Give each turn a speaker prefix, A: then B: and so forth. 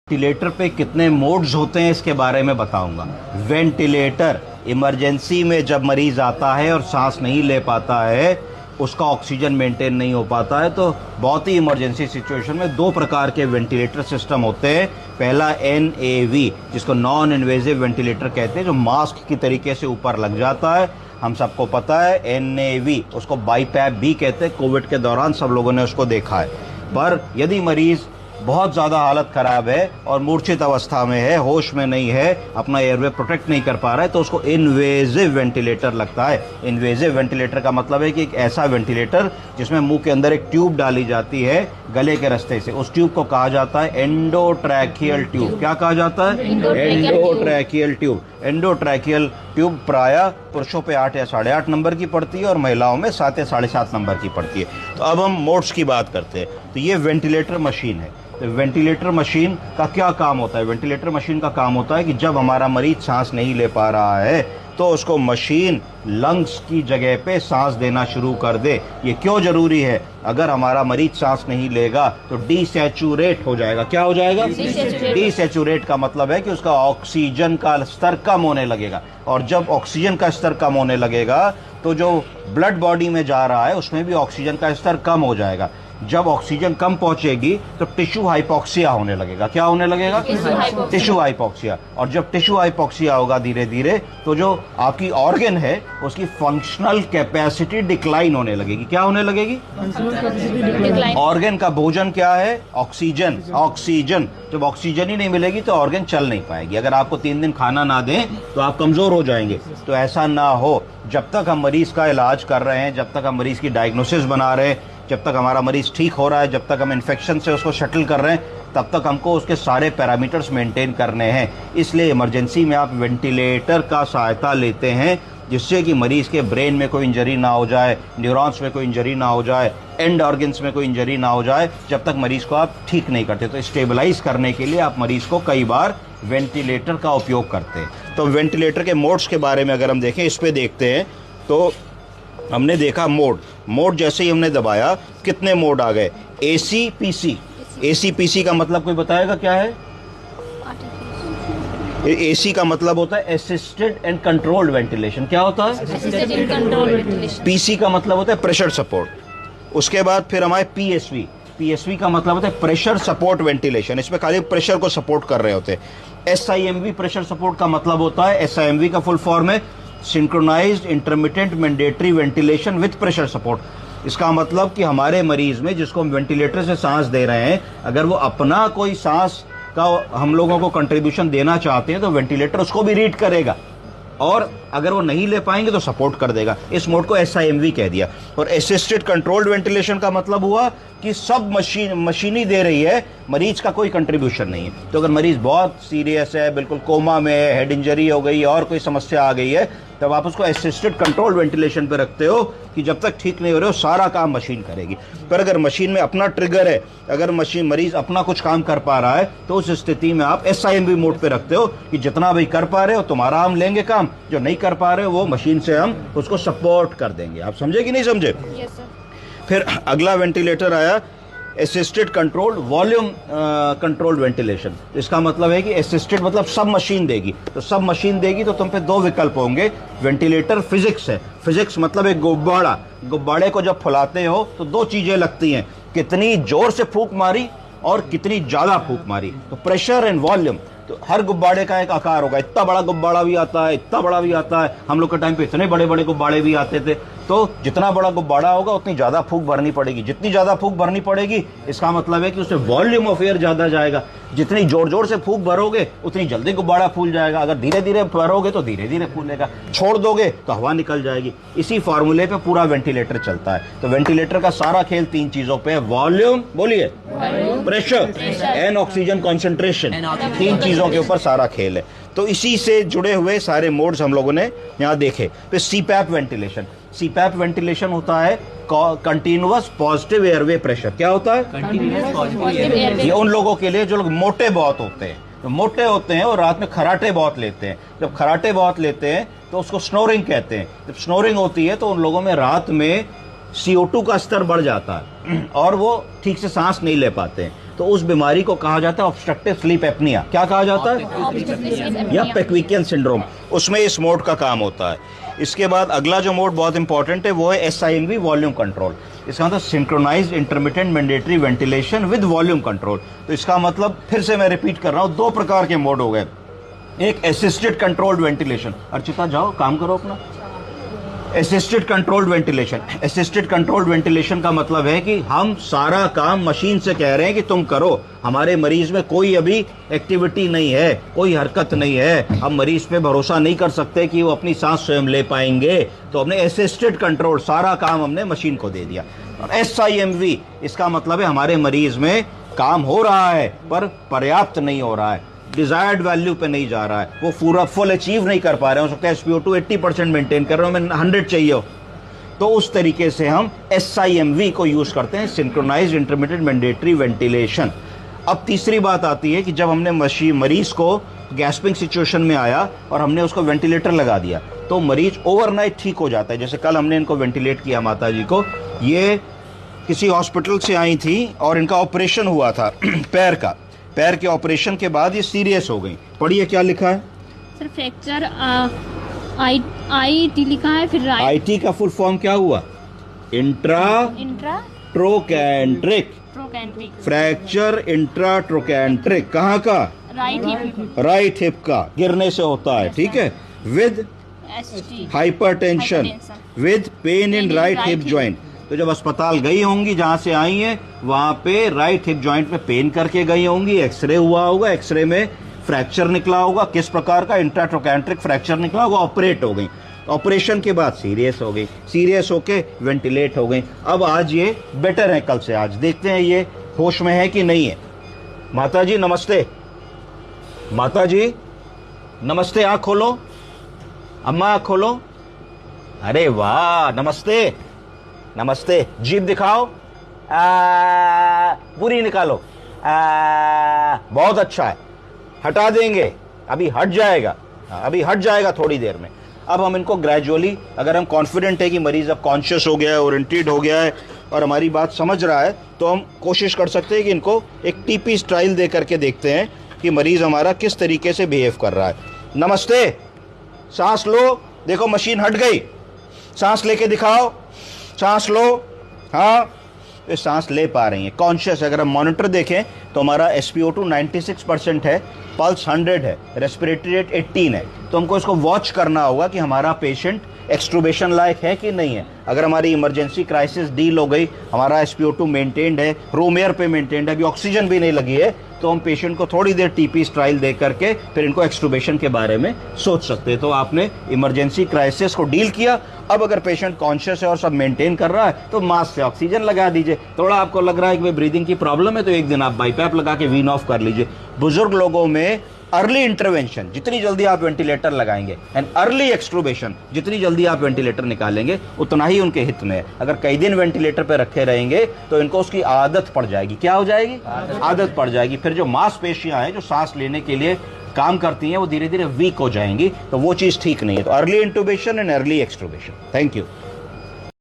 A: Ventilator पे कितने modes होते हैं इसके बारे में बताऊंगा। वेंटिलेटर इमरजेंसी में जब मरीज आता है और सांस नहीं ले पाता है, उसका ऑक्सीजन मेंटेन नहीं हो पाता है, तो बहुत ही इमरजेंसी सिचुएशन में दो प्रकार के वेंटिलेटर सिस्टम होते हैं। पहला NAV, जिसको नॉन इन्वेजिव वेंटिलेटर कहते हैं, जो मास्क की तरीके से ऊपर लग जाता है, हम सबको पता है। NAV उसको बाईपैप भी कहते हैं, कोविड के दौरान सब लोगों ने उसको देखा है। पर यदि मरीज बहुत ज़्यादा हालत ख़राब है और मूर्छित अवस्था में है, होश में नहीं है, अपना एयरवे प्रोटेक्ट नहीं कर पा रहा है, तो उसको इन्वेजिव वेंटिलेटर लगता है। इन्वेजिव वेंटिलेटर का मतलब है कि एक ऐसा वेंटिलेटर जिसमें मुंह के अंदर एक ट्यूब डाली जाती है गले के रास्ते से। उस ट्यूब को कहा जाता है एंडोट्रैकियल ट्यूब। क्या कहा जाता है? Endotracheal tube. एंडोट्रैकियल ट्यूब प्रायः पुरुषों पे 8 या 8.5 नंबर की पड़ती है और महिलाओं में 7 या 7.5 नंबर की पड़ती है। तो अब हम मोड्स की बात करते हैं। तो ये वेंटिलेटर मशीन है। तो वेंटिलेटर मशीन का क्या काम होता है? वेंटिलेटर मशीन का काम होता है कि जब हमारा मरीज सांस नहीं ले पा रहा है तो उसको मशीन लंग्स की जगह पे सांस देना शुरू कर दे। ये क्यों जरूरी है? अगर हमारा मरीज सांस नहीं लेगा तो डिसैचुरेट हो जाएगा। क्या हो जाएगा? डिसैचुरेट का मतलब है कि उसका ऑक्सीजन का स्तर कम होने लगेगा, और जब ऑक्सीजन का स्तर कम होने लगेगा तो जो ब्लड बॉडी में जा रहा है उसमें भी ऑक्सीजन का स्तर कम हो जाएगा। जब ऑक्सीजन कम पहुंचेगी तो टिश्यू हाइपोक्सिया होने लगेगा। क्या होने लगेगा? Tissue hypoxia. और जब टिश्यू हाइपोक्सिया होगा धीरे धीरे, तो जो आपकी ऑर्गन है उसकी फंक्शनल कैपेसिटी डिक्लाइन होने लगेगी। क्या होने लगेगी? ऑर्गन का भोजन क्या है? ऑक्सीजन। ऑक्सीजन, जब ऑक्सीजन ही नहीं मिलेगी तो ऑर्गन चल नहीं पाएगी। अगर आपको 3 दिन खाना ना दें तो आप कमजोर हो जाएंगे। तो ऐसा ना हो, जब तक हम मरीज का इलाज कर रहे हैं, जब तक हम मरीज की डायग्नोसिस बना रहे हैं, जब तक हमारा मरीज ठीक हो रहा है, जब तक हम इन्फेक्शन से उसको शटल कर रहे हैं, तब तक हमको उसके सारे पैरामीटर्स मेंटेन करने हैं। इसलिए इमरजेंसी में आप वेंटिलेटर का सहायता लेते हैं, जिससे कि मरीज के ब्रेन में कोई इंजरी ना हो जाए, न्यूरॉन्स में कोई इंजरी ना हो जाए, एंड ऑर्गन्स में कोई इंजरी ना हो जाए, जब तक मरीज को आप ठीक नहीं करते। तो स्टेबलाइज करने के लिए आप मरीज को कई बार वेंटिलेटर का उपयोग करते हैं। तो वेंटिलेटर के मोड्स के बारे में अगर हम देखें, इस पे देखते हैं, तो हमने देखा मोड जैसे ही हमने दबाया कितने मोड आ गए? ACPC। ACPC का मतलब कोई बताएगा क्या है? AC का मतलब होता है असिस्टेड एंड कंट्रोल्ड वेंटिलेशन। क्या होता है?
B: Assisted and controlled ventilation.
A: PC का मतलब होता है प्रेशर सपोर्ट। उसके बाद फिर हमारे PSV का मतलब होता है प्रेशर सपोर्ट वेंटिलेशन। इसमें खाली प्रेशर को सपोर्ट कर रहे होते हैं। SIMV प्रेशर सपोर्ट का मतलब होता है, SIMV का फुल फॉर्म है synchronised intermittent mandatory ventilation with pressure support. इसका मतलब कि हमारे मरीज में, जिसको हम वेंटिलेटर से सांस दे रहे हैं, अगर वो अपना कोई सांस का हम लोगों को कंट्रीब्यूशन देना चाहते हैं तो वेंटिलेटर उसको भी रीड करेगा, और अगर वो नहीं ले पाएंगे तो सपोर्ट कर देगा। इस मोड को SIMV कह दिया। और असिस्टेड कंट्रोल्ड वेंटिलेशन का मतलब हुआ कि सब मशीनी दे रही है, मरीज का कोई कंट्रीब्यूशन नहीं है। तो अगर मरीज बहुत सीरियस है, बिल्कुल कोमा में है, हेड इंजरी हो गई और कोई समस्या आ गई है, तब आप उसको असिस्टेड कंट्रोल्ड वेंटिलेशन पे रखते हो कि जब तक ठीक नहीं हो रहे हो सारा काम मशीन करेगी। पर अगर मशीन में अपना ट्रिगर है, अगर मरीज अपना कुछ काम कर पा रहा है, तो उस स्थिति में आप SIMV मोड पे रखते हो कि जितना भी कर पा रहे हो तुम्हारा हम लेंगे काम, जो नहीं कर पा रहे हो वो मशीन से हम उसको सपोर्ट कर देंगे। आप समझे कि नहीं समझे?
B: Yes sir.
A: फिर अगला वेंटिलेटर आया assisted controlled volume controlled ventilation. इसका मतलब है कि असिस्टेड मतलब सब मशीन देगी। तो सब मशीन देगी तो तुम पे 2 विकल्प होंगे। वेंटिलेटर फिजिक्स है। फिजिक्स मतलब एक गुब्बारे को जब फुलाते हो तो 2 चीजें लगती हैं, कितनी जोर से फूंक मारी और कितनी ज्यादा फूंक मारी। तो प्रेशर एंड वॉल्यूम। तो हर गुब्बारे का एक आकार होगा। इतना बड़ा गुब्बारा भी आता है, इतना बड़ा भी आता है। हम लोग के टाइम पे इतने बड़े बड़े गुब्बारे भी आते थे। तो जितना बड़ा गुब्बारा होगा उतनी ज्यादा फूंक भरनी पड़ेगी। जितनी ज्यादा फूंक भरनी पड़ेगी, इसका मतलब है कि उसमें वॉल्यूम ऑफ एयर ज्यादा जाएगा। जितनी जोर जोर से फूंक भरोगे उतनी जल्दी गुब्बारा फूल जाएगा। अगर धीरे धीरे भरोगे तो धीरे धीरे फूलेगा। छोड़ दोगे तो हवा निकल जाएगी। इसी फॉर्मूले पे पूरा वेंटिलेटर चलता है। तो वेंटिलेटर का सारा खेल 3 चीजों पे है। वॉल्यूम, बोलिए, प्रेशर एंड ऑक्सीजन कॉन्सेंट्रेशन। 3 चीजों के ऊपर सारा खेल है। तो इसी से जुड़े हुए सारे मोड्स हम लोगों ने यहाँ देखे। फिर CPAP वेंटिलेशन। CPAP वेंटिलेशन होता है कंटिन्यूअस पॉजिटिव एयरवे प्रेशर। क्या होता है?
B: Continuous positive airway.
A: ये उन लोगों के लिए जो लोग मोटे बहुत होते हैं, तो मोटे होते हैं और रात में खराटे बहुत लेते हैं। जब खराटे बहुत लेते हैं तो उसको स्नोरिंग कहते हैं। जब स्नोरिंग होती है तो उन लोगों में रात में CO2 का स्तर बढ़ जाता है और वो ठीक से सांस नहीं ले पाते हैं। तो उस बीमारी को कहा जाता है ऑब्स्ट्रक्टिव स्लीप एपनिया। क्या कहा जाता है? या पेक्विकियन सिंड्रोम। उसमें इस मोड का काम होता है। इसके बाद अगला जो मोड बहुत इंपॉर्टेंट है वो है SIMV वॉल्यूम कंट्रोल। इसका मतलब synchronised intermittent mandatory ventilation with volume control. तो इसका मतलब फिर से मैं रिपीट कर रहा हूँ, 2 प्रकार के मोड हो गए। एक असिस्टेड कंट्रोल्ड वेंटिलेशन। अर्चिता जाओ काम करो अपना। Assisted controlled ventilation. Assisted controlled ventilation का मतलब है कि हम सारा काम मशीन से कह रहे हैं कि तुम करो। हमारे मरीज में कोई अभी एक्टिविटी नहीं है, कोई हरकत नहीं है, हम मरीज पे भरोसा नहीं कर सकते कि वो अपनी सांस स्वयं ले पाएंगे, तो हमने असिस्टेड कंट्रोल, सारा काम हमने मशीन को दे दिया। और SIMV इसका मतलब है हमारे मरीज में काम हो रहा है पर पर्याप्त नहीं हो रहा है, डिजायर्ड वैल्यू पे नहीं जा रहा है, वो पूरा फुल अचीव नहीं कर पा रहे हो सकता है SpO2 80% मेंटेन कर रहे हो, मैं 100 चाहिए हो। तो उस तरीके से हम SIMV को यूज करते हैं, सिंक्रोनाइज्ड इंटरमिटेंट मैंडेटरी वेंटिलेशन। अब तीसरी बात आती है कि जब हमने मरीज को गैस्पिंग सिचुएशन में आया और हमने उसको वेंटिलेटर लगा दिया तो मरीज ओवरनाइट ठीक हो जाता है। जैसे कल हमने इनको वेंटिलेट किया माता जी को, ये किसी हॉस्पिटल से आई थी और इनका ऑपरेशन हुआ था पैर के ऑपरेशन के बाद ये सीरियस हो गई। पढ़िए क्या लिखा है
B: सर? फ्रैक्चर IT लिखा है, फिर
A: IT का फुल फॉर्म क्या हुआ? Intra trochanteric fracture, intra trochanteric. कहाँ का? राइट हिप का, गिरने से होता है, ठीक है। With hypertension, with pain in right hip joint. तो जब अस्पताल गई होंगी जहां से आई हैं वहां पे राइट हिप जॉइंट में पेन करके गई होंगी, एक्सरे हुआ होगा, एक्सरे में फ्रैक्चर निकला होगा, किस प्रकार का? इंट्राट्रोकैंट्रिक फ्रैक्चर निकला होगा, ऑपरेट हो गई। ऑपरेशन के बाद सीरियस हो गई, सीरियस होके वेंटिलेट हो गई। अब आज ये बेटर है कल से, आज देखते हैं ये होश में है कि नहीं है। माता जी नमस्ते, माता जी नमस्ते, आँख खोलो, अम्मा आँख खोलो। अरे वाह, नमस्ते नमस्ते। जीभ दिखाओ, पूरी निकालो, बहुत अच्छा है, हटा देंगे, अभी हट जाएगा, अभी हट जाएगा थोड़ी देर में। अब हम इनको ग्रेजुअली, अगर हम कॉन्फिडेंट है कि मरीज अब कॉन्शियस हो गया है, ओरिएंटेड हो गया है और हमारी बात समझ रहा है, तो हम कोशिश कर सकते हैं कि इनको एक TP स्टाइल दे करके देखते हैं कि मरीज हमारा किस तरीके से बिहेव कर रहा है। नमस्ते, सांस लो, देखो मशीन हट गई, सांस लेके दिखाओ, सांस लो, हाँ, ये सांस ले पा रही हैं, कॉन्शियस। अगर हम मॉनिटर देखें तो हमारा SpO2 96% है, पल्स 100 है, रेस्पिरेटरी रेट 18 है। तो हमको इसको वॉच करना होगा कि हमारा पेशेंट एक्सट्रूबेशन लायक है कि नहीं है। अगर हमारी इमरजेंसी क्राइसिस डील हो गई, हमारा SpO2 मेंटेन्ड है, रूम एयर पे मेंटेन्ड है, अभी ऑक्सीजन भी नहीं लगी है, तो हम पेशेंट को थोड़ी देर TP स्टाइल दे करके फिर इनको एक्सट्रूबेशन के बारे में सोच सकते हैं। तो आपने इमरजेंसी क्राइसिस को डील किया। अब अगर पेशेंट कॉन्शियस है और सब मेंटेन कर रहा है तो मास्क से ऑक्सीजन लगा दीजिए। थोड़ा आपको लग रहा है कि भाई ब्रीदिंग की प्रॉब्लम है तो एक दिन आप बाईपैप लगा के वीन ऑफ कर लीजिए। बुजुर्ग लोगों में अर्ली इंटरवेंशन, जितनी जल्दी आप वेंटिलेटर लगाएंगे, एंड अर्ली एक्सट्रूबेशन, जितनी जल्दी आप वेंटिलेटर निकालेंगे उतना ही उनके हित में है। अगर कई दिन वेंटिलेटर पे रखे रहेंगे तो इनको उसकी आदत पड़ जाएगी। क्या हो जाएगी? आदत पड़ जाएगी। फिर जो मांसपेशियां हैं जो सांस लेने के लिए काम करती हैं वो धीरे धीरे वीक हो जाएंगी, तो वो चीज ठीक नहीं है। तो early intubation and early extubation. Thank you.